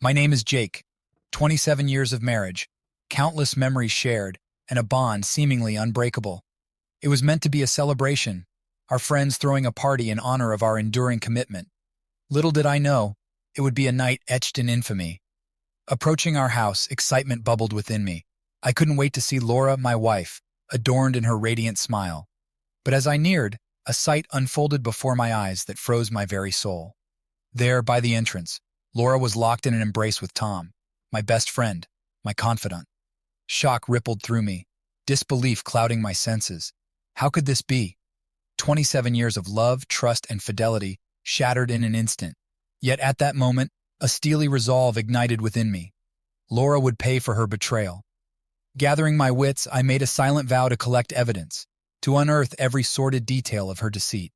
My name is Jake. 27 years of marriage, countless memories shared, and a bond seemingly unbreakable. It was meant to be a celebration, our friends throwing a party in honor of our enduring commitment. Little did I know, it would be a night etched in infamy. Approaching our house, excitement bubbled within me. I couldn't wait to see Laura, my wife, adorned in her radiant smile. But as I neared, a sight unfolded before my eyes that froze my very soul. There, by the entrance, Laura was locked in an embrace with Tom, my best friend, my confidant. Shock rippled through me, disbelief clouding my senses. How could this be? 27 years of love, trust, and fidelity shattered in an instant. Yet at that moment, a steely resolve ignited within me. Laura would pay for her betrayal. Gathering my wits, I made a silent vow to collect evidence, to unearth every sordid detail of her deceit.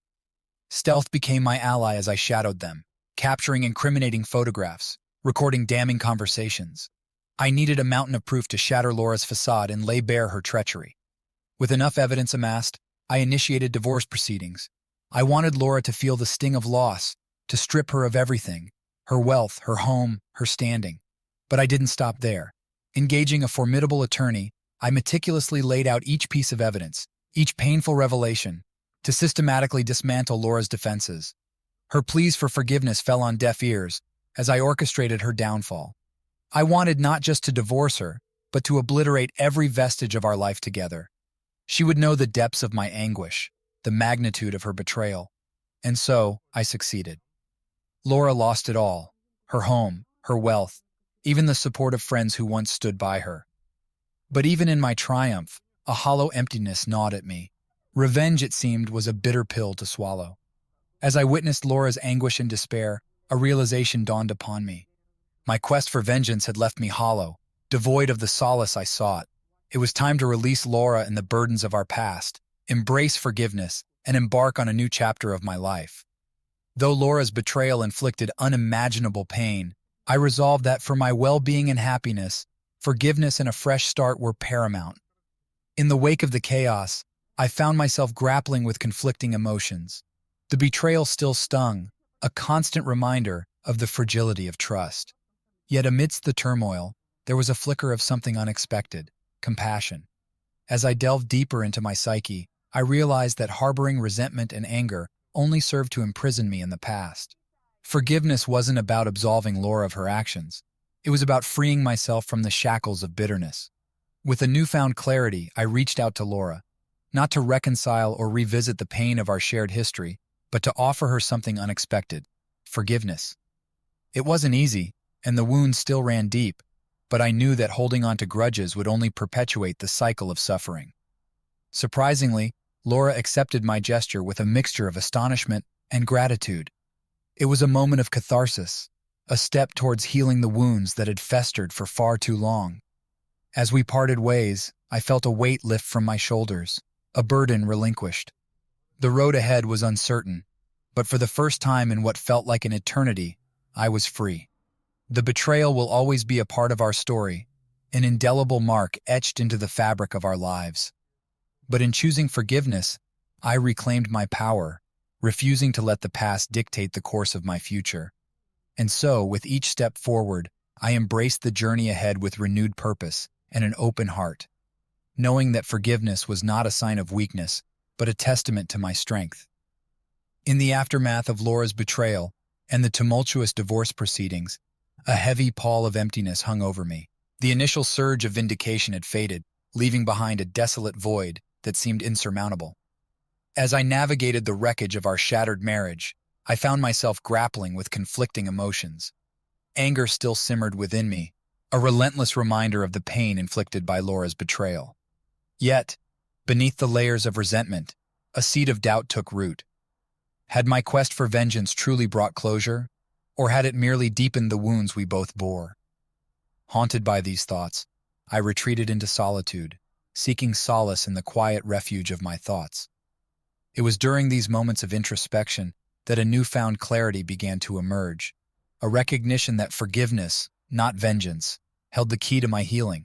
Stealth became my ally as I shadowed them, capturing incriminating photographs, recording damning conversations. I needed a mountain of proof to shatter Laura's facade and lay bare her treachery. With enough evidence amassed, I initiated divorce proceedings. I wanted Laura to feel the sting of loss, to strip her of everything, her wealth, her home, her standing. But I didn't stop there. Engaging a formidable attorney, I meticulously laid out each piece of evidence, each painful revelation, to systematically dismantle Laura's defenses. Her pleas for forgiveness fell on deaf ears as I orchestrated her downfall. I wanted not just to divorce her, but to obliterate every vestige of our life together. She would know the depths of my anguish, the magnitude of her betrayal. And so, I succeeded. Laura lost it all, her home, her wealth, even the support of friends who once stood by her. But even in my triumph, a hollow emptiness gnawed at me. Revenge, it seemed, was a bitter pill to swallow. As I witnessed Laura's anguish and despair, a realization dawned upon me. My quest for vengeance had left me hollow, devoid of the solace I sought. It was time to release Laura and the burdens of our past, embrace forgiveness, and embark on a new chapter of my life. Though Laura's betrayal inflicted unimaginable pain, I resolved that for my well-being and happiness, forgiveness and a fresh start were paramount. In the wake of the chaos, I found myself grappling with conflicting emotions. The betrayal still stung, a constant reminder of the fragility of trust. Yet amidst the turmoil, there was a flicker of something unexpected, compassion. As I delved deeper into my psyche, I realized that harboring resentment and anger only served to imprison me in the past. Forgiveness wasn't about absolving Laura of her actions. It was about freeing myself from the shackles of bitterness. With a newfound clarity, I reached out to Laura, not to reconcile or revisit the pain of our shared history, but to offer her something unexpected: forgiveness. It wasn't easy, and the wounds still ran deep, but I knew that holding on to grudges would only perpetuate the cycle of suffering. Surprisingly, Laura accepted my gesture with a mixture of astonishment and gratitude. It was a moment of catharsis, a step towards healing the wounds that had festered for far too long. As we parted ways, I felt a weight lift from my shoulders, a burden relinquished. The road ahead was uncertain, but for the first time in what felt like an eternity, I was free. The betrayal will always be a part of our story, an indelible mark etched into the fabric of our lives. But in choosing forgiveness, I reclaimed my power, refusing to let the past dictate the course of my future. And so, with each step forward, I embraced the journey ahead with renewed purpose and an open heart, knowing that forgiveness was not a sign of weakness, but a testament to my strength. In the aftermath of Laura's betrayal and the tumultuous divorce proceedings, a heavy pall of emptiness hung over me. The initial surge of vindication had faded, leaving behind a desolate void that seemed insurmountable. As I navigated the wreckage of our shattered marriage, I found myself grappling with conflicting emotions. Anger still simmered within me, a relentless reminder of the pain inflicted by Laura's betrayal. Yet, beneath the layers of resentment, a seed of doubt took root. Had my quest for vengeance truly brought closure, or had it merely deepened the wounds we both bore? Haunted by these thoughts, I retreated into solitude, seeking solace in the quiet refuge of my thoughts. It was during these moments of introspection that a newfound clarity began to emerge, a recognition that forgiveness, not vengeance, held the key to my healing.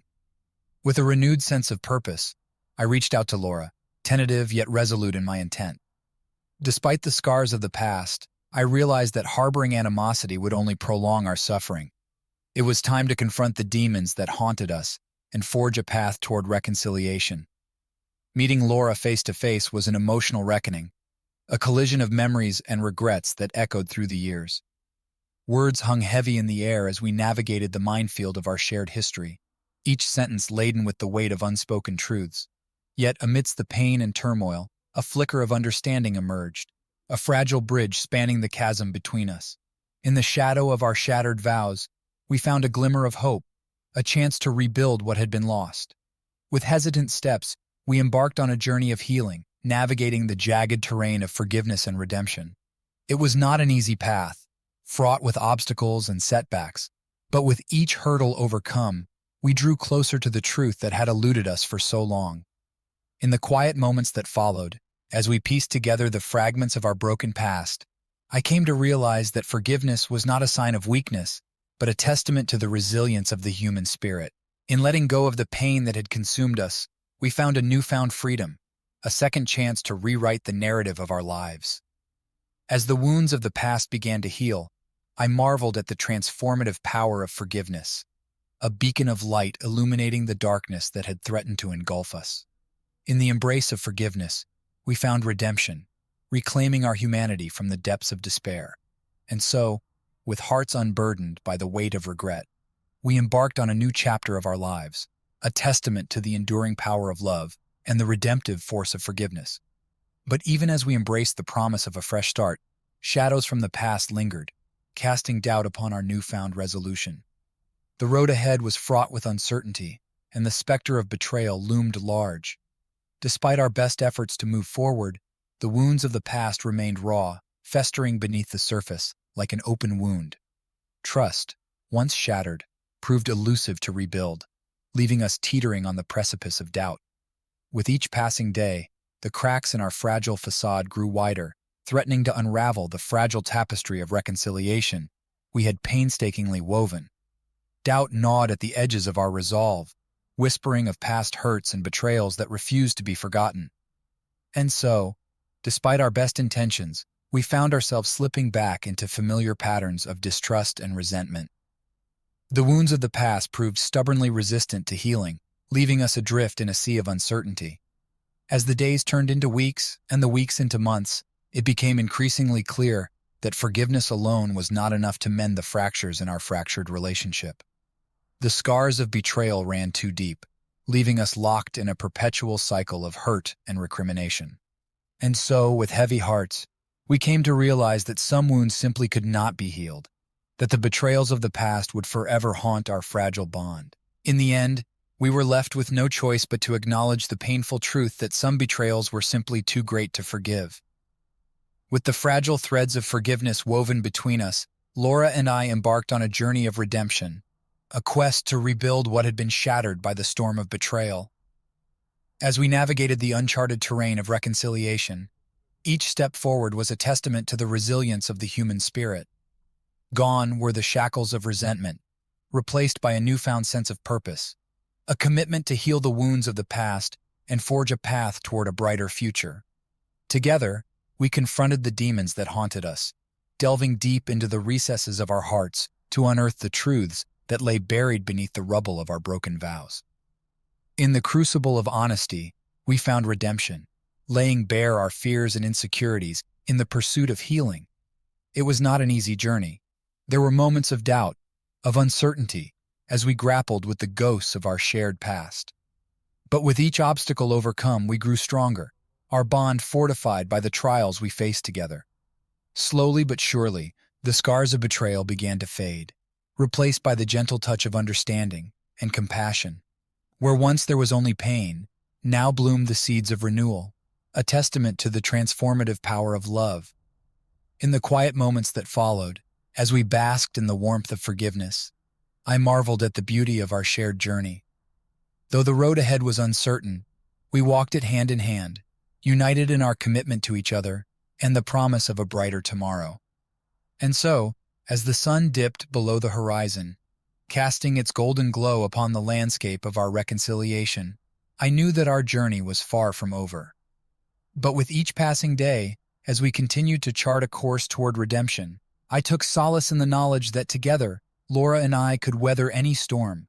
With a renewed sense of purpose, I reached out to Laura, tentative yet resolute in my intent. Despite the scars of the past, I realized that harboring animosity would only prolong our suffering. It was time to confront the demons that haunted us and forge a path toward reconciliation. Meeting Laura face to face was an emotional reckoning, a collision of memories and regrets that echoed through the years. Words hung heavy in the air as we navigated the minefield of our shared history, each sentence laden with the weight of unspoken truths. Yet, amidst the pain and turmoil, a flicker of understanding emerged, a fragile bridge spanning the chasm between us. In the shadow of our shattered vows, we found a glimmer of hope, a chance to rebuild what had been lost. With hesitant steps, we embarked on a journey of healing, navigating the jagged terrain of forgiveness and redemption. It was not an easy path, fraught with obstacles and setbacks, but with each hurdle overcome, we drew closer to the truth that had eluded us for so long. In the quiet moments that followed, as we pieced together the fragments of our broken past, I came to realize that forgiveness was not a sign of weakness, but a testament to the resilience of the human spirit. In letting go of the pain that had consumed us, we found a newfound freedom, a second chance to rewrite the narrative of our lives. As the wounds of the past began to heal, I marveled at the transformative power of forgiveness, a beacon of light illuminating the darkness that had threatened to engulf us. In the embrace of forgiveness, we found redemption, reclaiming our humanity from the depths of despair. And so, with hearts unburdened by the weight of regret, we embarked on a new chapter of our lives, a testament to the enduring power of love and the redemptive force of forgiveness. But even as we embraced the promise of a fresh start, shadows from the past lingered, casting doubt upon our newfound resolution. The road ahead was fraught with uncertainty, and the specter of betrayal loomed large. Despite our best efforts to move forward, the wounds of the past remained raw, festering beneath the surface like an open wound. Trust, once shattered, proved elusive to rebuild, leaving us teetering on the precipice of doubt. With each passing day, the cracks in our fragile facade grew wider, threatening to unravel the fragile tapestry of reconciliation we had painstakingly woven. Doubt gnawed at the edges of our resolve, whispering of past hurts and betrayals that refused to be forgotten. And so, despite our best intentions, we found ourselves slipping back into familiar patterns of distrust and resentment. The wounds of the past proved stubbornly resistant to healing, leaving us adrift in a sea of uncertainty. As the days turned into weeks and the weeks into months, it became increasingly clear that forgiveness alone was not enough to mend the fractures in our fractured relationship. The scars of betrayal ran too deep, leaving us locked in a perpetual cycle of hurt and recrimination. And so, with heavy hearts, we came to realize that some wounds simply could not be healed, that the betrayals of the past would forever haunt our fragile bond. In the end, we were left with no choice but to acknowledge the painful truth that some betrayals were simply too great to forgive. With the fragile threads of forgiveness woven between us, Laura and I embarked on a journey of redemption, a quest to rebuild what had been shattered by the storm of betrayal. As we navigated the uncharted terrain of reconciliation, each step forward was a testament to the resilience of the human spirit. Gone were the shackles of resentment, replaced by a newfound sense of purpose, a commitment to heal the wounds of the past and forge a path toward a brighter future. Together, we confronted the demons that haunted us, delving deep into the recesses of our hearts to unearth the truths that lay buried beneath the rubble of our broken vows. In the crucible of honesty, we found redemption, laying bare our fears and insecurities in the pursuit of healing. It was not an easy journey. There were moments of doubt, of uncertainty, as we grappled with the ghosts of our shared past. But with each obstacle overcome, we grew stronger, our bond fortified by the trials we faced together. Slowly but surely, the scars of betrayal began to fade, replaced by the gentle touch of understanding and compassion. Where once there was only pain, now bloomed the seeds of renewal, a testament to the transformative power of love. In the quiet moments that followed, as we basked in the warmth of forgiveness, I marveled at the beauty of our shared journey. Though the road ahead was uncertain, we walked it hand in hand, united in our commitment to each other and the promise of a brighter tomorrow. And so, as the sun dipped below the horizon, casting its golden glow upon the landscape of our reconciliation, I knew that our journey was far from over. But with each passing day, as we continued to chart a course toward redemption, I took solace in the knowledge that together Laura and I could weather any storm,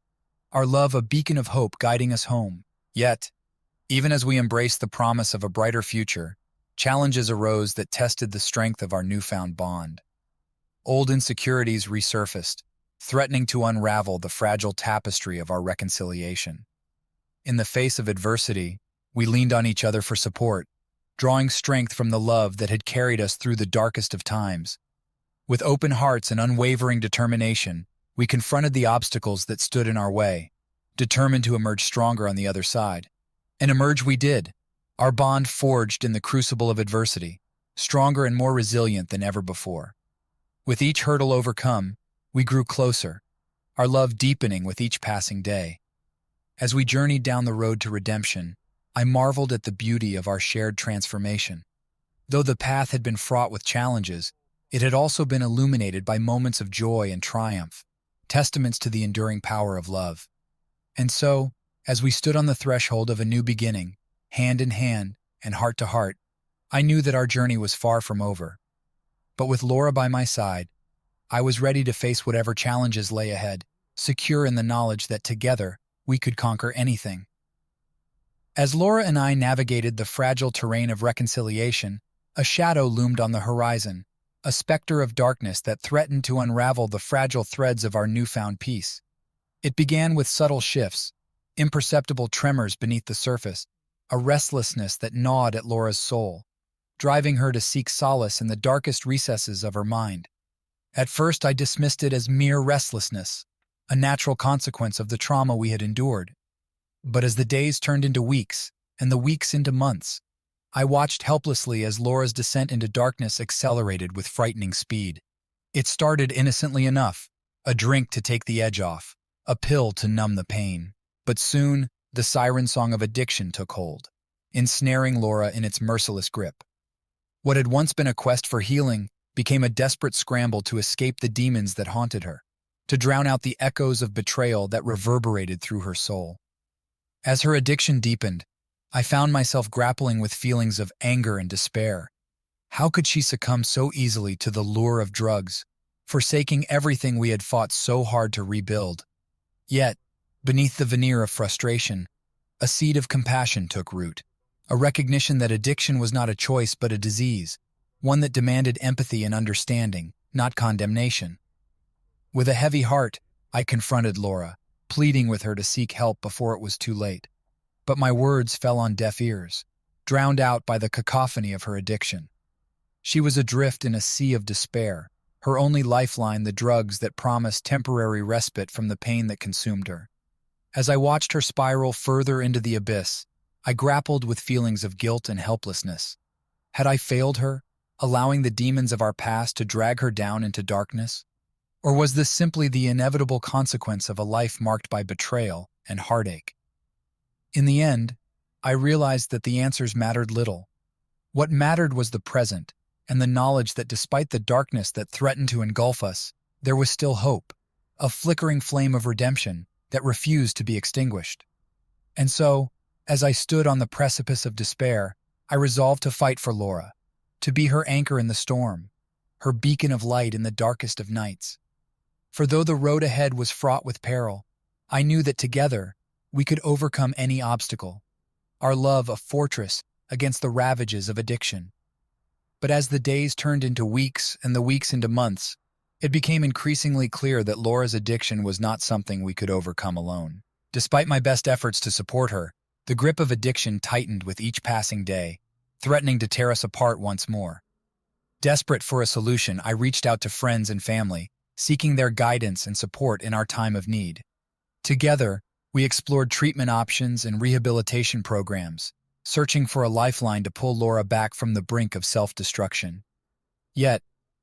our love a beacon of hope guiding us home. Yet, even as we embraced the promise of a brighter future, challenges arose that tested the strength of our newfound bond. Old insecurities resurfaced, threatening to unravel the fragile tapestry of our reconciliation. In the face of adversity, we leaned on each other for support, drawing strength from the love that had carried us through the darkest of times. With open hearts and unwavering determination, we confronted the obstacles that stood in our way, determined to emerge stronger on the other side. And emerge we did, our bond forged in the crucible of adversity, stronger and more resilient than ever before. With each hurdle overcome, we grew closer, our love deepening with each passing day. As we journeyed down the road to redemption, I marveled at the beauty of our shared transformation. Though the path had been fraught with challenges, it had also been illuminated by moments of joy and triumph, testaments to the enduring power of love. And so, as we stood on the threshold of a new beginning, hand in hand and heart to heart, I knew that our journey was far from over. But with Laura by my side, I was ready to face whatever challenges lay ahead, secure in the knowledge that together we could conquer anything. As Laura and I navigated the fragile terrain of reconciliation, a shadow loomed on the horizon, a specter of darkness that threatened to unravel the fragile threads of our newfound peace. It began with subtle shifts, imperceptible tremors beneath the surface, a restlessness that gnawed at Laura's soul, driving her to seek solace in the darkest recesses of her mind. At first I dismissed it as mere restlessness, a natural consequence of the trauma we had endured. But as the days turned into weeks, and the weeks into months, I watched helplessly as Laura's descent into darkness accelerated with frightening speed. It started innocently enough, a drink to take the edge off, a pill to numb the pain. But soon, the siren song of addiction took hold, ensnaring Laura in its merciless grip. What had once been a quest for healing became a desperate scramble to escape the demons that haunted her, to drown out the echoes of betrayal that reverberated through her soul. As her addiction deepened, I found myself grappling with feelings of anger and despair. How could she succumb so easily to the lure of drugs, forsaking everything we had fought so hard to rebuild? Yet, beneath the veneer of frustration, a seed of compassion took root, a recognition that addiction was not a choice but a disease, one that demanded empathy and understanding, not condemnation. With a heavy heart, I confronted Laura, pleading with her to seek help before it was too late. But my words fell on deaf ears, drowned out by the cacophony of her addiction. She was adrift in a sea of despair, her only lifeline the drugs that promised temporary respite from the pain that consumed her. As I watched her spiral further into the abyss, I grappled with feelings of guilt and helplessness. Had I failed her, allowing the demons of our past to drag her down into darkness? Or was this simply the inevitable consequence of a life marked by betrayal and heartache? In the end, I realized that the answers mattered little. What mattered was the present, and the knowledge that despite the darkness that threatened to engulf us, there was still hope, a flickering flame of redemption that refused to be extinguished. And so, as I stood on the precipice of despair, I resolved to fight for Laura, to be her anchor in the storm, her beacon of light in the darkest of nights. For though the road ahead was fraught with peril, I knew that together we could overcome any obstacle, our love a fortress against the ravages of addiction. But as the days turned into weeks and the weeks into months, it became increasingly clear that Laura's addiction was not something we could overcome alone. Despite my best efforts to support her, the grip of addiction tightened with each passing day, threatening to tear us apart once more. Desperate for a solution, I reached out to friends and family, seeking their guidance and support in our time of need. Together, we explored treatment options and rehabilitation programs, searching for a lifeline to pull Laura back from the brink of self-destruction. Yet,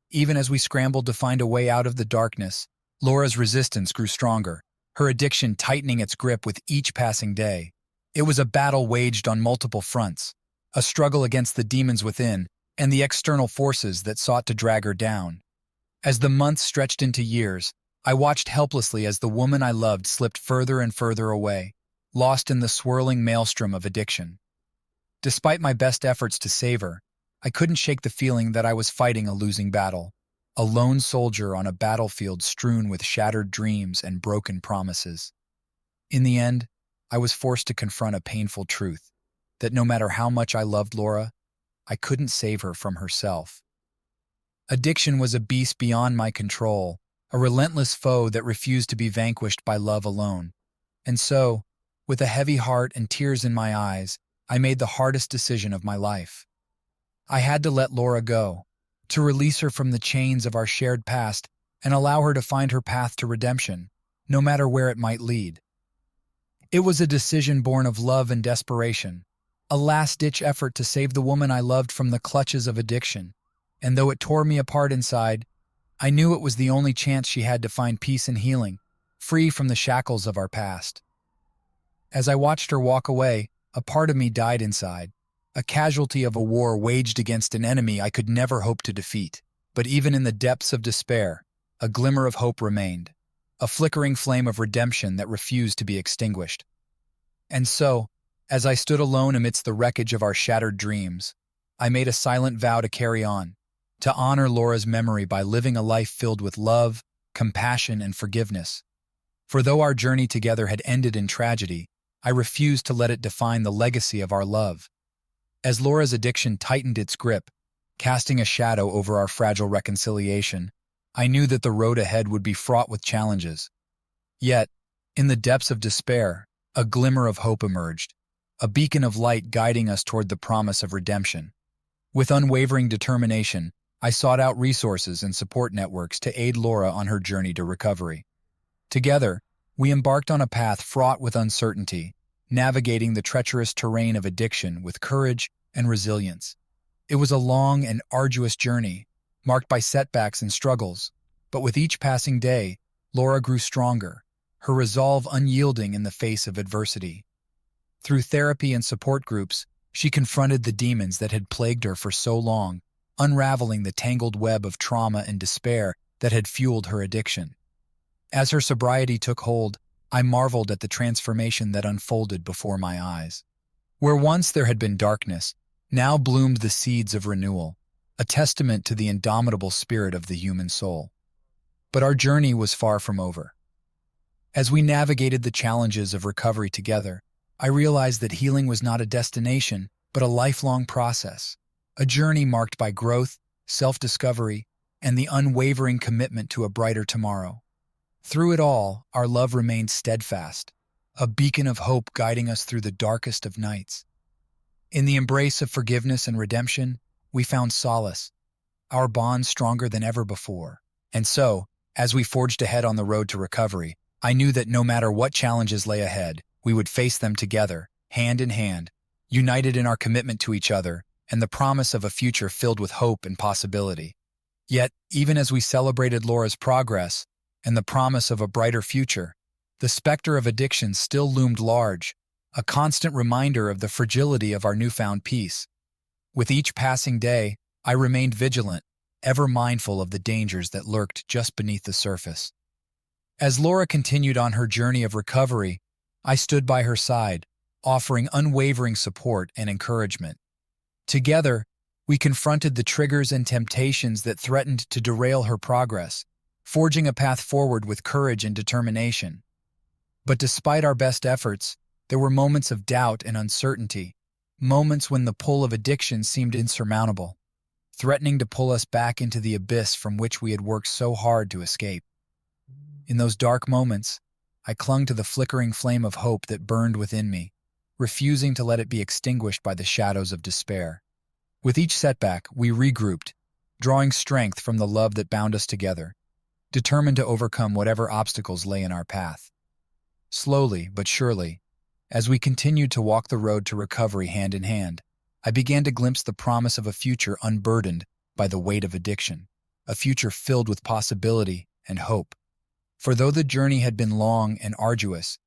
even as we scrambled to find a way out of the darkness, Laura's resistance grew stronger, her addiction tightening its grip with each passing day. It was a battle waged on multiple fronts, a struggle against the demons within and the external forces that sought to drag her down. As the months stretched into years, I watched helplessly as the woman I loved slipped further and further away, lost in the swirling maelstrom of addiction. Despite my best efforts to save her, I couldn't shake the feeling that I was fighting a losing battle. a lone soldier on a battlefield strewn with shattered dreams and broken promises. In the end, I was forced to confront a painful truth, that no matter how much I loved Laura, I couldn't save her from herself. Addiction was a beast beyond my control, a relentless foe that refused to be vanquished by love alone. And so, with a heavy heart and tears in my eyes, I made the hardest decision of my life. I had to let Laura go, to release her from the chains of our shared past and allow her to find her path to redemption, no matter where it might lead. It was a decision born of love and desperation, a last-ditch effort to save the woman I loved from the clutches of addiction, and though it tore me apart inside, I knew it was the only chance she had to find peace and healing, free from the shackles of our past. As I watched her walk away, a part of me died inside, a casualty of a war waged against an enemy I could never hope to defeat. But even in the depths of despair, a glimmer of hope remained, a flickering flame of redemption that refused to be extinguished. And so, as I stood alone amidst the wreckage of our shattered dreams, I made a silent vow to carry on, to honor Laura's memory by living a life filled with love, compassion, and forgiveness. For though our journey together had ended in tragedy, I refused to let it define the legacy of our love. As Laura's addiction tightened its grip, casting a shadow over our fragile reconciliation, I knew that the road ahead would be fraught with challenges. Yet, in the depths of despair, a glimmer of hope emerged, a beacon of light guiding us toward the promise of redemption. With unwavering determination, I sought out resources and support networks to aid Laura on her journey to recovery. Together, we embarked on a path fraught with uncertainty, navigating the treacherous terrain of addiction with courage and resilience. It was a long and arduous journey, marked by setbacks and struggles, but with each passing day, Laura grew stronger, her resolve unyielding in the face of adversity. Through therapy and support groups, she confronted the demons that had plagued her for so long, unraveling the tangled web of trauma and despair that had fueled her addiction. As her sobriety took hold, I marveled at the transformation that unfolded before my eyes. Where once there had been darkness, now bloomed the seeds of renewal, a testament to the indomitable spirit of the human soul. But our journey was far from over. As we navigated the challenges of recovery together, I realized that healing was not a destination, but a lifelong process, a journey marked by growth, self-discovery, and the unwavering commitment to a brighter tomorrow. Through it all, our love remained steadfast, a beacon of hope guiding us through the darkest of nights. In the embrace of forgiveness and redemption, we found solace, our bond stronger than ever before. And so, as we forged ahead on the road to recovery, I knew that no matter what challenges lay ahead, we would face them together, hand in hand, united in our commitment to each other and the promise of a future filled with hope and possibility. Yet, even as we celebrated Laura's progress and the promise of a brighter future, the specter of addiction still loomed large, a constant reminder of the fragility of our newfound peace. With each passing day, I remained vigilant, ever mindful of the dangers that lurked just beneath the surface. As Laura continued on her journey of recovery, I stood by her side, offering unwavering support and encouragement. Together, we confronted the triggers and temptations that threatened to derail her progress, forging a path forward with courage and determination. But despite our best efforts, there were moments of doubt and uncertainty, moments when the pull of addiction seemed insurmountable, threatening to pull us back into the abyss from which we had worked so hard to escape. In those dark moments, I clung to the flickering flame of hope that burned within me, refusing to let it be extinguished by the shadows of despair. With each setback, we regrouped, drawing strength from the love that bound us together, determined to overcome whatever obstacles lay in our path. Slowly but surely, as we continued to walk the road to recovery hand in hand, I began to glimpse the promise of a future unburdened by the weight of addiction, a future filled with possibility and hope. For though the journey had been long and arduous,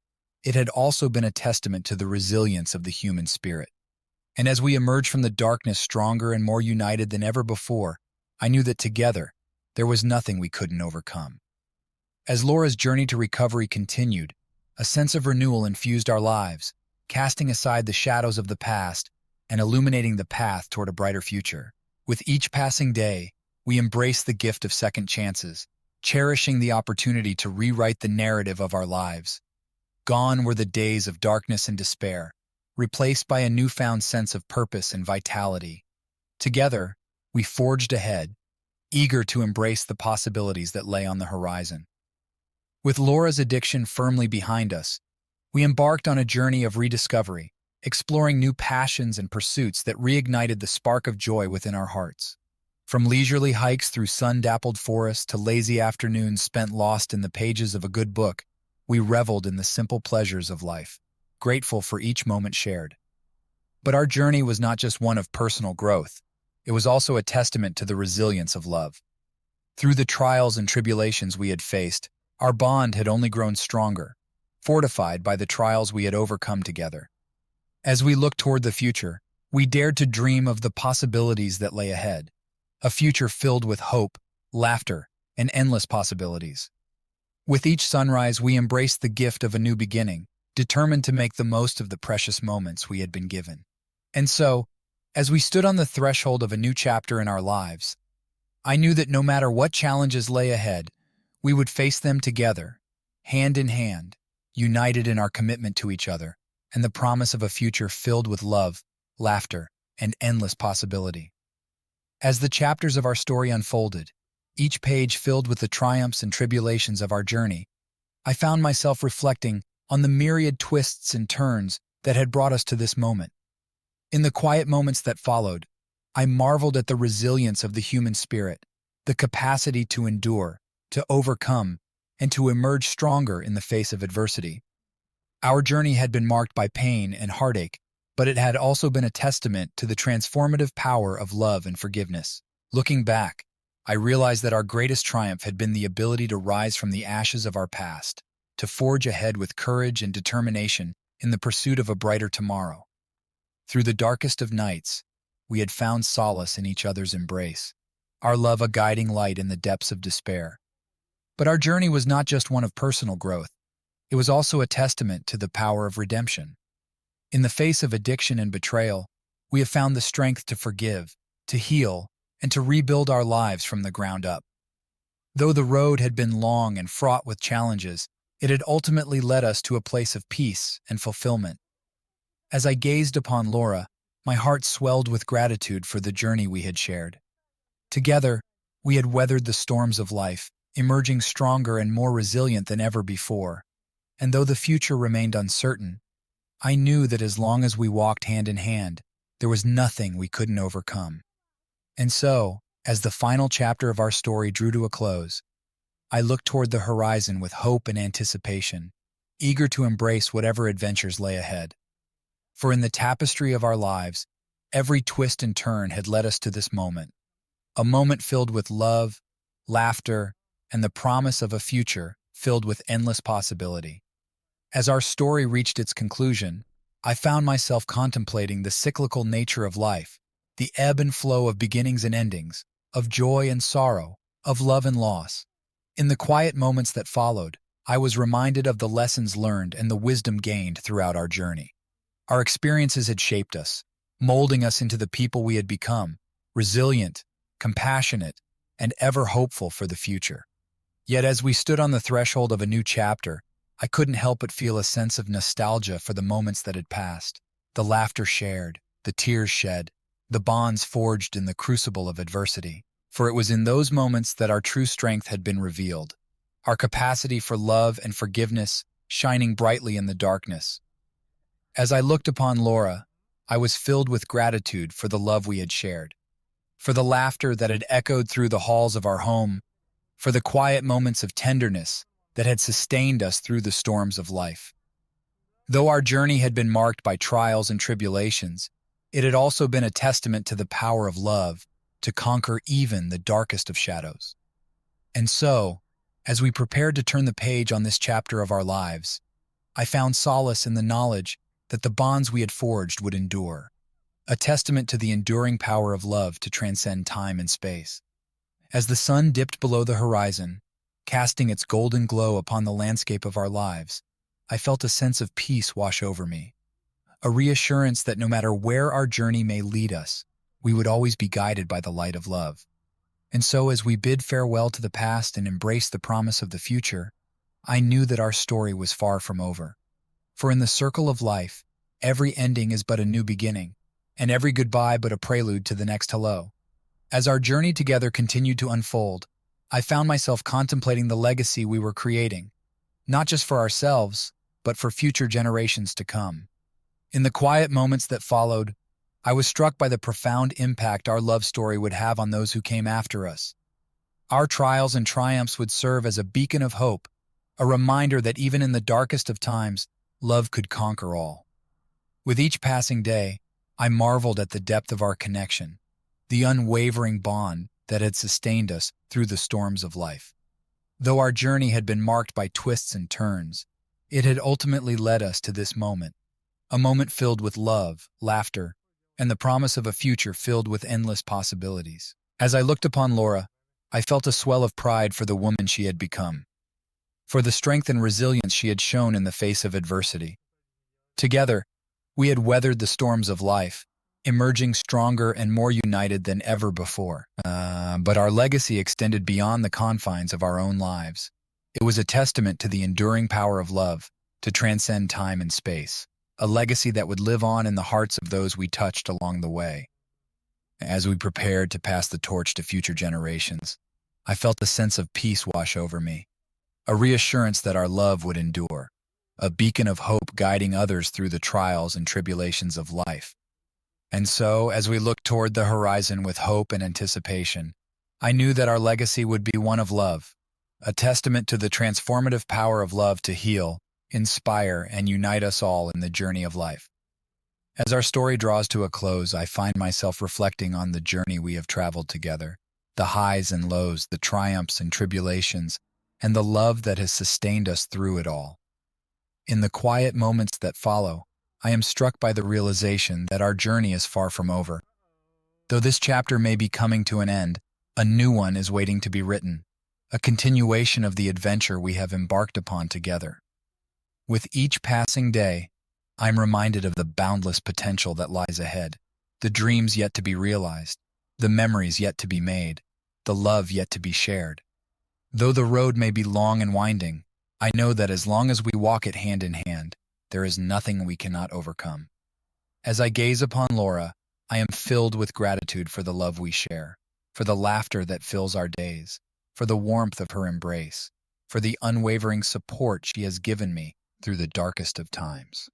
it had also been a testament to the resilience of the human spirit. And as we emerged from the darkness stronger and more united than ever before, I knew that together, there was nothing we couldn't overcome. As Laura's journey to recovery continued, a sense of renewal infused our lives, casting aside the shadows of the past and illuminating the path toward a brighter future. With each passing day, we embraced the gift of second chances, cherishing the opportunity to rewrite the narrative of our lives. Gone were the days of darkness and despair, replaced by a newfound sense of purpose and vitality. Together, we forged ahead, eager to embrace the possibilities that lay on the horizon. With Laura's addiction firmly behind us, we embarked on a journey of rediscovery, exploring new passions and pursuits that reignited the spark of joy within our hearts. From leisurely hikes through sun-dappled forests to lazy afternoons spent lost in the pages of a good book, we reveled in the simple pleasures of life, grateful for each moment shared. But our journey was not just one of personal growth. It was also a testament to the resilience of love. Through the trials and tribulations we had faced, our bond had only grown stronger, fortified by the trials we had overcome together. As we looked toward the future, we dared to dream of the possibilities that lay ahead, a future filled with hope, laughter, and endless possibilities. With each sunrise, we embraced the gift of a new beginning, determined to make the most of the precious moments we had been given. And so, as we stood on the threshold of a new chapter in our lives, I knew that no matter what challenges lay ahead, we would face them together, hand in hand, united in our commitment to each other, and the promise of a future filled with love, laughter, and endless possibility. As the chapters of our story unfolded, each page filled with the triumphs and tribulations of our journey, I found myself reflecting on the myriad twists and turns that had brought us to this moment. In the quiet moments that followed, I marveled at the resilience of the human spirit, the capacity to endure, to overcome, and to emerge stronger in the face of adversity. Our journey had been marked by pain and heartache, but it had also been a testament to the transformative power of love and forgiveness. Looking back, I realized that our greatest triumph had been the ability to rise from the ashes of our past, to forge ahead with courage and determination in the pursuit of a brighter tomorrow. Through the darkest of nights, we had found solace in each other's embrace, our love a guiding light in the depths of despair. But our journey was not just one of personal growth. It was also a testament to the power of redemption. In the face of addiction and betrayal, we have found the strength to forgive, to heal, and to rebuild our lives from the ground up. Though the road had been long and fraught with challenges, it had ultimately led us to a place of peace and fulfillment. As I gazed upon Laura, my heart swelled with gratitude for the journey we had shared. Together, we had weathered the storms of life, emerging stronger and more resilient than ever before. And though the future remained uncertain, I knew that as long as we walked hand in hand, there was nothing we couldn't overcome. And so, as the final chapter of our story drew to a close, I looked toward the horizon with hope and anticipation, eager to embrace whatever adventures lay ahead. For in the tapestry of our lives, every twist and turn had led us to this moment, a moment filled with love, laughter, and the promise of a future filled with endless possibility. As our story reached its conclusion, I found myself contemplating the cyclical nature of life, the ebb and flow of beginnings and endings, of joy and sorrow, of love and loss. In the quiet moments that followed, I was reminded of the lessons learned and the wisdom gained throughout our journey. Our experiences had shaped us, molding us into the people we had become, resilient, compassionate, and ever hopeful for the future. Yet as we stood on the threshold of a new chapter, I couldn't help but feel a sense of nostalgia for the moments that had passed, the laughter shared, the tears shed, the bonds forged in the crucible of adversity. For it was in those moments that our true strength had been revealed, our capacity for love and forgiveness shining brightly in the darkness. As I looked upon Laura, I was filled with gratitude for the love we had shared, for the laughter that had echoed through the halls of our home, for the quiet moments of tenderness that had sustained us through the storms of life. Though our journey had been marked by trials and tribulations, it had also been a testament to the power of love to conquer even the darkest of shadows. And so, as we prepared to turn the page on this chapter of our lives, I found solace in the knowledge that the bonds we had forged would endure, a testament to the enduring power of love to transcend time and space. As the sun dipped below the horizon, casting its golden glow upon the landscape of our lives, I felt a sense of peace wash over me, a reassurance that no matter where our journey may lead us, we would always be guided by the light of love. And so, as we bid farewell to the past and embrace the promise of the future, I knew that our story was far from over. For in the circle of life, every ending is but a new beginning, and every goodbye but a prelude to the next hello. As our journey together continued to unfold, I found myself contemplating the legacy we were creating, not just for ourselves, but for future generations to come. In the quiet moments that followed, I was struck by the profound impact our love story would have on those who came after us. Our trials and triumphs would serve as a beacon of hope, a reminder that even in the darkest of times, love could conquer all. With each passing day, I marveled at the depth of our connection, the unwavering bond that had sustained us through the storms of life. Though our journey had been marked by twists and turns, it had ultimately led us to this moment, a moment filled with love, laughter, and the promise of a future filled with endless possibilities. As I looked upon Laura, I felt a swell of pride for the woman she had become, for the strength and resilience she had shown in the face of adversity. Together, we had weathered the storms of life, emerging stronger and more united than ever before. But our legacy extended beyond the confines of our own lives. It was a testament to the enduring power of love to transcend time and space, a legacy that would live on in the hearts of those we touched along the way. As we prepared to pass the torch to future generations, I felt a sense of peace wash over me, a reassurance that our love would endure, a beacon of hope guiding others through the trials and tribulations of life. And so, as we looked toward the horizon with hope and anticipation, I knew that our legacy would be one of love, a testament to the transformative power of love to heal, inspire, and unite us all in the journey of life. As our story draws to a close, I find myself reflecting on the journey we have traveled together, the highs and lows, the triumphs and tribulations, and the love that has sustained us through it all. In the quiet moments that follow, I am struck by the realization that our journey is far from over. Though this chapter may be coming to an end, a new one is waiting to be written, a continuation of the adventure we have embarked upon together. With each passing day, I'm reminded of the boundless potential that lies ahead, the dreams yet to be realized, the memories yet to be made, the love yet to be shared. Though the road may be long and winding, I know that as long as we walk it hand in hand, there is nothing we cannot overcome. As I gaze upon Laura, I am filled with gratitude for the love we share, for the laughter that fills our days, for the warmth of her embrace, for the unwavering support she has given me through the darkest of times.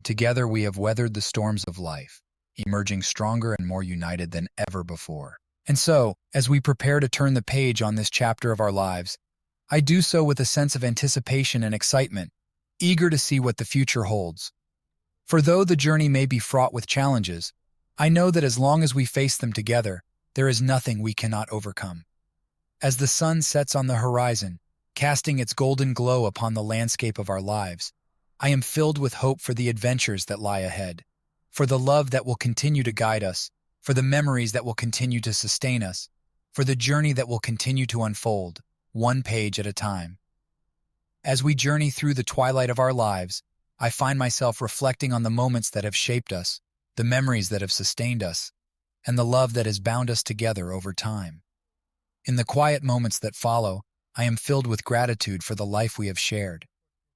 Together we have weathered the storms of life, emerging stronger and more united than ever before. And so, as we prepare to turn the page on this chapter of our lives, I do so with a sense of anticipation and excitement, eager to see what the future holds. For though the journey may be fraught with challenges, I know that as long as we face them together, there is nothing we cannot overcome. As the sun sets on the horizon, casting its golden glow upon the landscape of our lives, I am filled with hope for the adventures that lie ahead, for the love that will continue to guide us, for the memories that will continue to sustain us, for the journey that will continue to unfold, one page at a time. As we journey through the twilight of our lives, I find myself reflecting on the moments that have shaped us, the memories that have sustained us, and the love that has bound us together over time. In the quiet moments that follow, I am filled with gratitude for the life we have shared,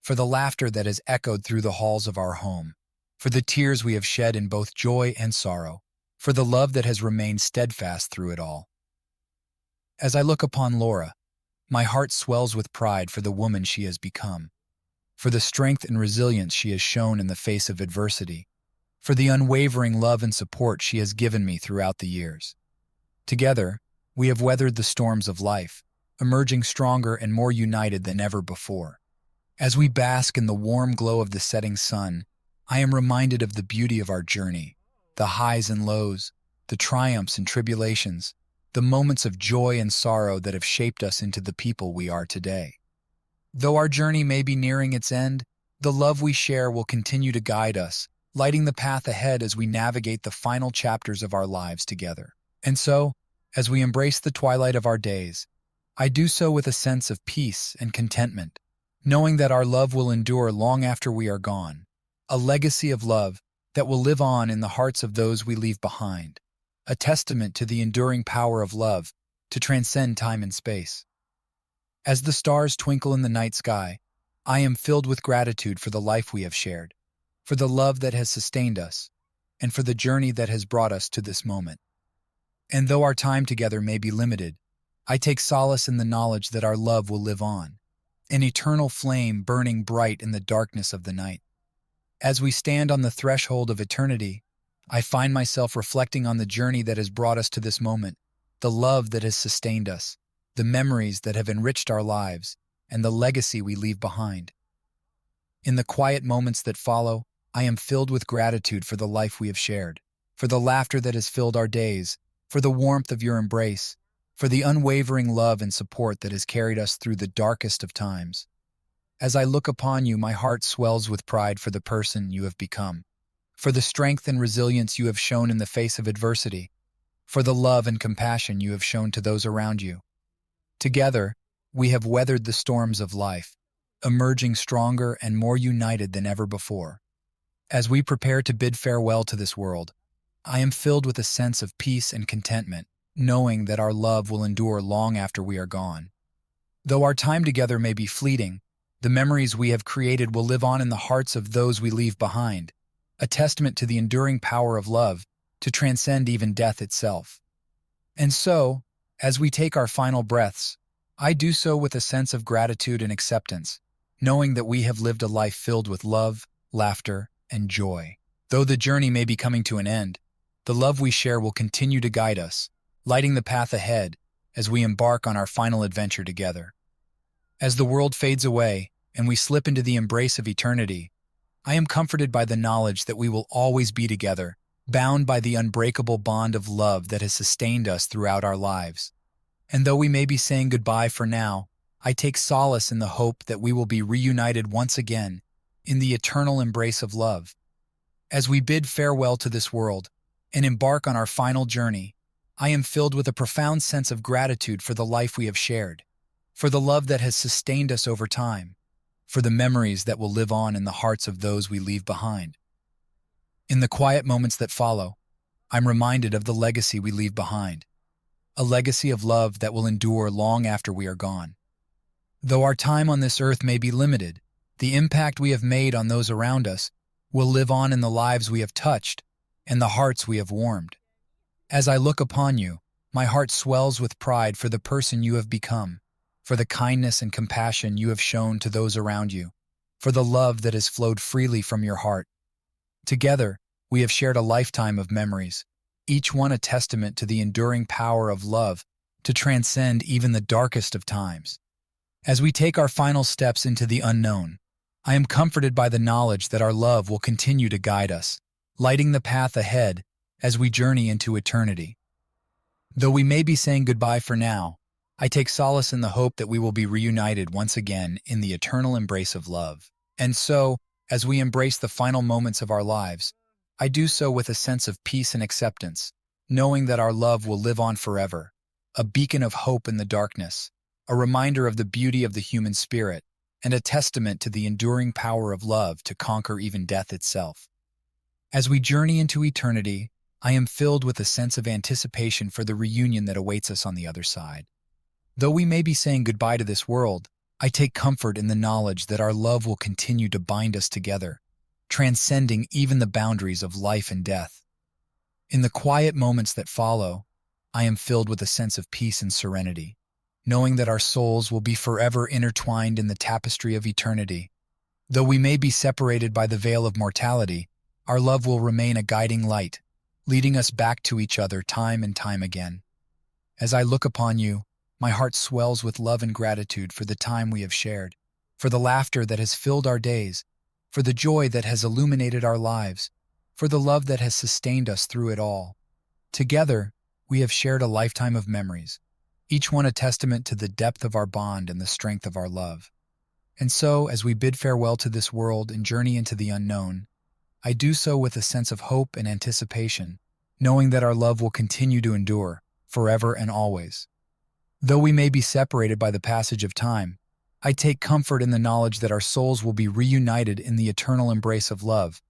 for the laughter that has echoed through the halls of our home, for the tears we have shed in both joy and sorrow, for the love that has remained steadfast through it all. As I look upon Laura, my heart swells with pride for the woman she has become, for the strength and resilience she has shown in the face of adversity, for the unwavering love and support she has given me throughout the years. Together, we have weathered the storms of life, emerging stronger and more united than ever before. As we bask in the warm glow of the setting sun, I am reminded of the beauty of our journey, the highs and lows, the triumphs and tribulations, the moments of joy and sorrow that have shaped us into the people we are today. Though our journey may be nearing its end, the love we share will continue to guide us, lighting the path ahead as we navigate the final chapters of our lives together. And so, as we embrace the twilight of our days, I do so with a sense of peace and contentment, knowing that our love will endure long after we are gone, a legacy of love that will live on in the hearts of those we leave behind, a testament to the enduring power of love to transcend time and space. As the stars twinkle in the night sky, I am filled with gratitude for the life we have shared, for the love that has sustained us, and for the journey that has brought us to this moment. And though our time together may be limited, I take solace in the knowledge that our love will live on, an eternal flame burning bright in the darkness of the night. As we stand on the threshold of eternity, I find myself reflecting on the journey that has brought us to this moment, the love that has sustained us, the memories that have enriched our lives, and the legacy we leave behind. In the quiet moments that follow, I am filled with gratitude for the life we have shared, for the laughter that has filled our days, for the warmth of your embrace, for the unwavering love and support that has carried us through the darkest of times. As I look upon you, my heart swells with pride for the person you have become, for the strength and resilience you have shown in the face of adversity, for the love and compassion you have shown to those around you. Together, we have weathered the storms of life, emerging stronger and more united than ever before. As we prepare to bid farewell to this world, I am filled with a sense of peace and contentment, knowing that our love will endure long after we are gone. Though our time together may be fleeting, the memories we have created will live on in the hearts of those we leave behind, a testament to the enduring power of love to transcend even death itself. And so, as we take our final breaths, I do so with a sense of gratitude and acceptance, knowing that we have lived a life filled with love, laughter, and joy. Though the journey may be coming to an end, the love we share will continue to guide us, lighting the path ahead as we embark on our final adventure together. As the world fades away and we slip into the embrace of eternity, I am comforted by the knowledge that we will always be together, bound by the unbreakable bond of love that has sustained us throughout our lives. And though we may be saying goodbye for now, I take solace in the hope that we will be reunited once again in the eternal embrace of love. As we bid farewell to this world and embark on our final journey, I am filled with a profound sense of gratitude for the life we have shared, for the love that has sustained us over time, for the memories that will live on in the hearts of those we leave behind. In the quiet moments that follow, I'm reminded of the legacy we leave behind, a legacy of love that will endure long after we are gone. Though our time on this earth may be limited, the impact we have made on those around us will live on in the lives we have touched and the hearts we have warmed. As I look upon you, my heart swells with pride for the person you have become, for the kindness and compassion you have shown to those around you, for the love that has flowed freely from your heart. Together, we have shared a lifetime of memories, each one a testament to the enduring power of love to transcend even the darkest of times. As we take our final steps into the unknown, I am comforted by the knowledge that our love will continue to guide us, lighting the path ahead as we journey into eternity. Though we may be saying goodbye for now, I take solace in the hope that we will be reunited once again in the eternal embrace of love. And so, as we embrace the final moments of our lives, I do so with a sense of peace and acceptance, knowing that our love will live on forever, a beacon of hope in the darkness, a reminder of the beauty of the human spirit, and a testament to the enduring power of love to conquer even death itself. As we journey into eternity, I am filled with a sense of anticipation for the reunion that awaits us on the other side. Though we may be saying goodbye to this world, I take comfort in the knowledge that our love will continue to bind us together, transcending even the boundaries of life and death. In the quiet moments that follow, I am filled with a sense of peace and serenity, knowing that our souls will be forever intertwined in the tapestry of eternity. Though we may be separated by the veil of mortality, our love will remain a guiding light, leading us back to each other time and time again. As I look upon you, my heart swells with love and gratitude for the time we have shared, for the laughter that has filled our days, for the joy that has illuminated our lives, for the love that has sustained us through it all. Together, we have shared a lifetime of memories, each one a testament to the depth of our bond and the strength of our love. And so, as we bid farewell to this world and journey into the unknown, I do so with a sense of hope and anticipation, knowing that our love will continue to endure, forever and always. Though we may be separated by the passage of time, I take comfort in the knowledge that our souls will be reunited in the eternal embrace of love,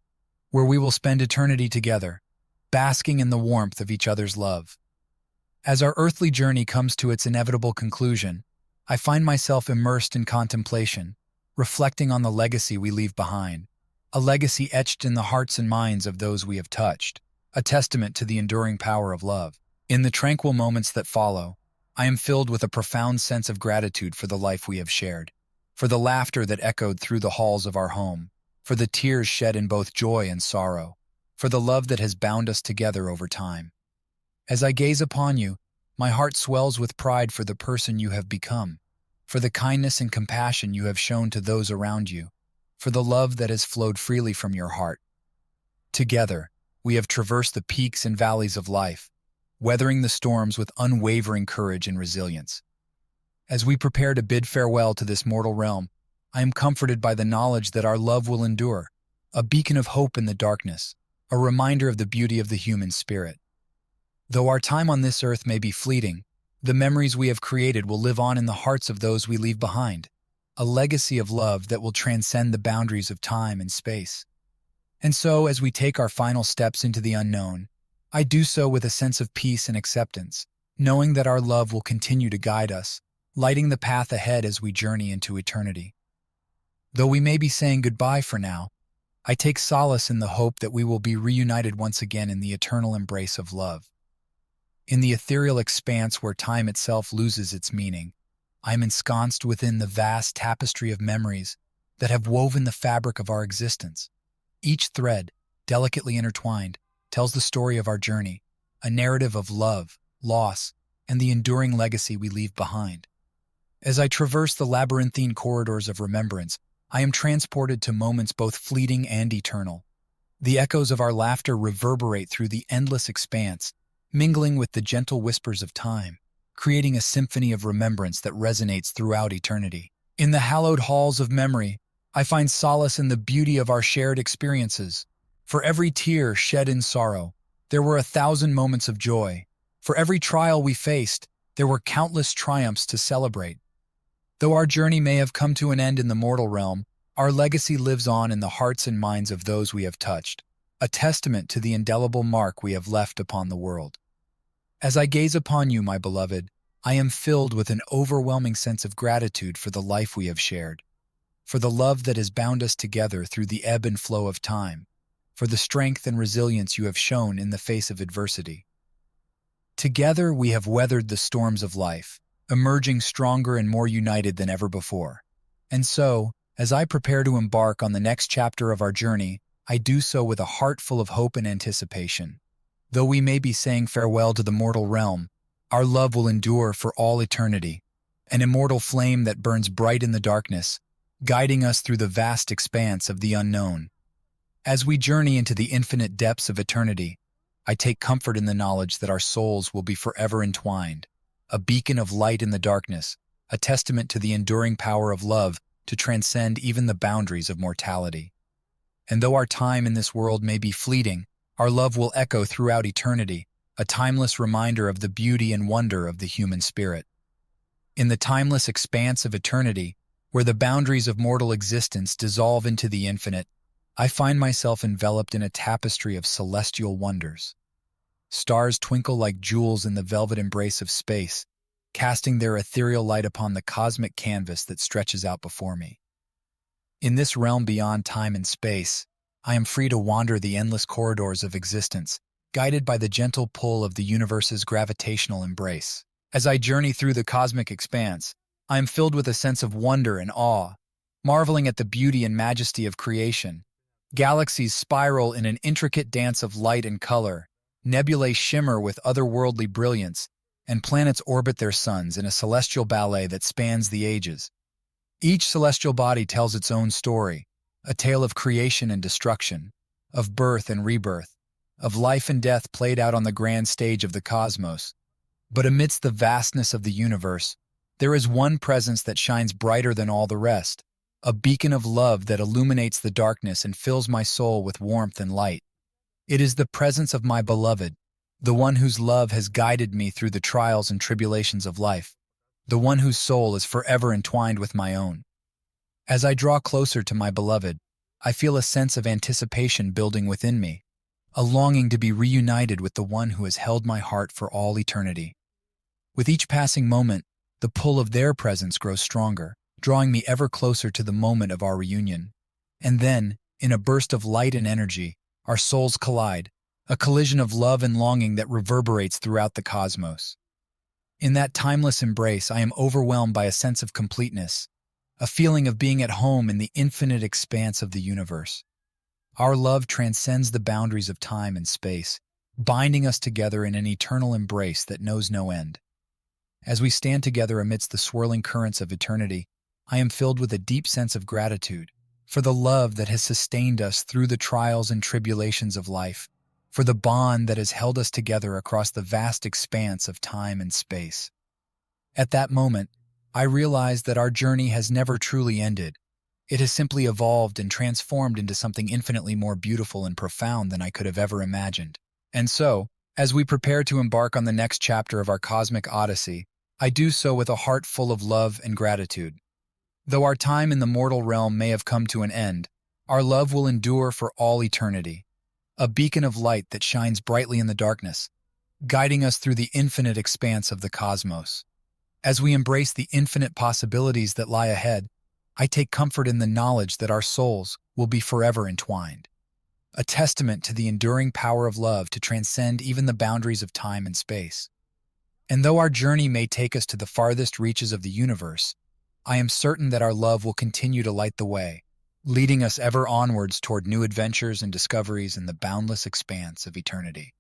where we will spend eternity together, basking in the warmth of each other's love. As our earthly journey comes to its inevitable conclusion, I find myself immersed in contemplation, reflecting on the legacy we leave behind, a legacy etched in the hearts and minds of those we have touched, a testament to the enduring power of love. In the tranquil moments that follow, I am filled with a profound sense of gratitude for the life we have shared, for the laughter that echoed through the halls of our home, for the tears shed in both joy and sorrow, for the love that has bound us together over time. As I gaze upon you, my heart swells with pride for the person you have become, for the kindness and compassion you have shown to those around you, for the love that has flowed freely from your heart. Together, we have traversed the peaks and valleys of life, weathering the storms with unwavering courage and resilience. As we prepare to bid farewell to this mortal realm, I am comforted by the knowledge that our love will endure, a beacon of hope in the darkness, a reminder of the beauty of the human spirit. Though our time on this earth may be fleeting, the memories we have created will live on in the hearts of those we leave behind, a legacy of love that will transcend the boundaries of time and space. And so, as we take our final steps into the unknown, I do so with a sense of peace and acceptance, knowing that our love will continue to guide us, lighting the path ahead as we journey into eternity. Though we may be saying goodbye for now, I take solace in the hope that we will be reunited once again in the eternal embrace of love. In the ethereal expanse where time itself loses its meaning, I am ensconced within the vast tapestry of memories that have woven the fabric of our existence. Each thread, delicately intertwined, tells the story of our journey, a narrative of love, loss, and the enduring legacy we leave behind. As I traverse the labyrinthine corridors of remembrance, I am transported to moments both fleeting and eternal. The echoes of our laughter reverberate through the endless expanse, mingling with the gentle whispers of time, creating a symphony of remembrance that resonates throughout eternity. In the hallowed halls of memory, I find solace in the beauty of our shared experiences. For every tear shed in sorrow, there were 1,000 moments of joy. For every trial we faced, there were countless triumphs to celebrate. Though our journey may have come to an end in the mortal realm, our legacy lives on in the hearts and minds of those we have touched, a testament to the indelible mark we have left upon the world. As I gaze upon you, my beloved, I am filled with an overwhelming sense of gratitude for the life we have shared, for the love that has bound us together through the ebb and flow of time, for the strength and resilience you have shown in the face of adversity. Together we have weathered the storms of life, emerging stronger and more united than ever before. And so, as I prepare to embark on the next chapter of our journey, I do so with a heart full of hope and anticipation. Though we may be saying farewell to the mortal realm, our love will endure for all eternity, an immortal flame that burns bright in the darkness, guiding us through the vast expanse of the unknown. As we journey into the infinite depths of eternity, I take comfort in the knowledge that our souls will be forever entwined, a beacon of light in the darkness, a testament to the enduring power of love to transcend even the boundaries of mortality. And though our time in this world may be fleeting, our love will echo throughout eternity, a timeless reminder of the beauty and wonder of the human spirit. In the timeless expanse of eternity, where the boundaries of mortal existence dissolve into the infinite, I find myself enveloped in a tapestry of celestial wonders. Stars twinkle like jewels in the velvet embrace of space, casting their ethereal light upon the cosmic canvas that stretches out before me. In this realm beyond time and space, I am free to wander the endless corridors of existence, guided by the gentle pull of the universe's gravitational embrace. As I journey through the cosmic expanse, I am filled with a sense of wonder and awe, marveling at the beauty and majesty of creation. Galaxies spiral in an intricate dance of light and color, nebulae shimmer with otherworldly brilliance, and planets orbit their suns in a celestial ballet that spans the ages. Each celestial body tells its own story, a tale of creation and destruction, of birth and rebirth, of life and death played out on the grand stage of the cosmos. But amidst the vastness of the universe, there is one presence that shines brighter than all the rest, a beacon of love that illuminates the darkness and fills my soul with warmth and light. It is the presence of my beloved, the one whose love has guided me through the trials and tribulations of life, the one whose soul is forever entwined with my own. As I draw closer to my beloved, I feel a sense of anticipation building within me, a longing to be reunited with the one who has held my heart for all eternity. With each passing moment, the pull of their presence grows stronger, drawing me ever closer to the moment of our reunion. And then, in a burst of light and energy, our souls collide, a collision of love and longing that reverberates throughout the cosmos. In that timeless embrace, I am overwhelmed by a sense of completeness, a feeling of being at home in the infinite expanse of the universe. Our love transcends the boundaries of time and space, binding us together in an eternal embrace that knows no end. As we stand together amidst the swirling currents of eternity, I am filled with a deep sense of gratitude for the love that has sustained us through the trials and tribulations of life, for the bond that has held us together across the vast expanse of time and space. At that moment, I realized that our journey has never truly ended. It has simply evolved and transformed into something infinitely more beautiful and profound than I could have ever imagined. And so, as we prepare to embark on the next chapter of our cosmic odyssey, I do so with a heart full of love and gratitude. Though our time in the mortal realm may have come to an end, our love will endure for all eternity, a beacon of light that shines brightly in the darkness, guiding us through the infinite expanse of the cosmos. As we embrace the infinite possibilities that lie ahead, I take comfort in the knowledge that our souls will be forever entwined, a testament to the enduring power of love to transcend even the boundaries of time and space. And though our journey may take us to the farthest reaches of the universe, I am certain that our love will continue to light the way, leading us ever onwards toward new adventures and discoveries in the boundless expanse of eternity.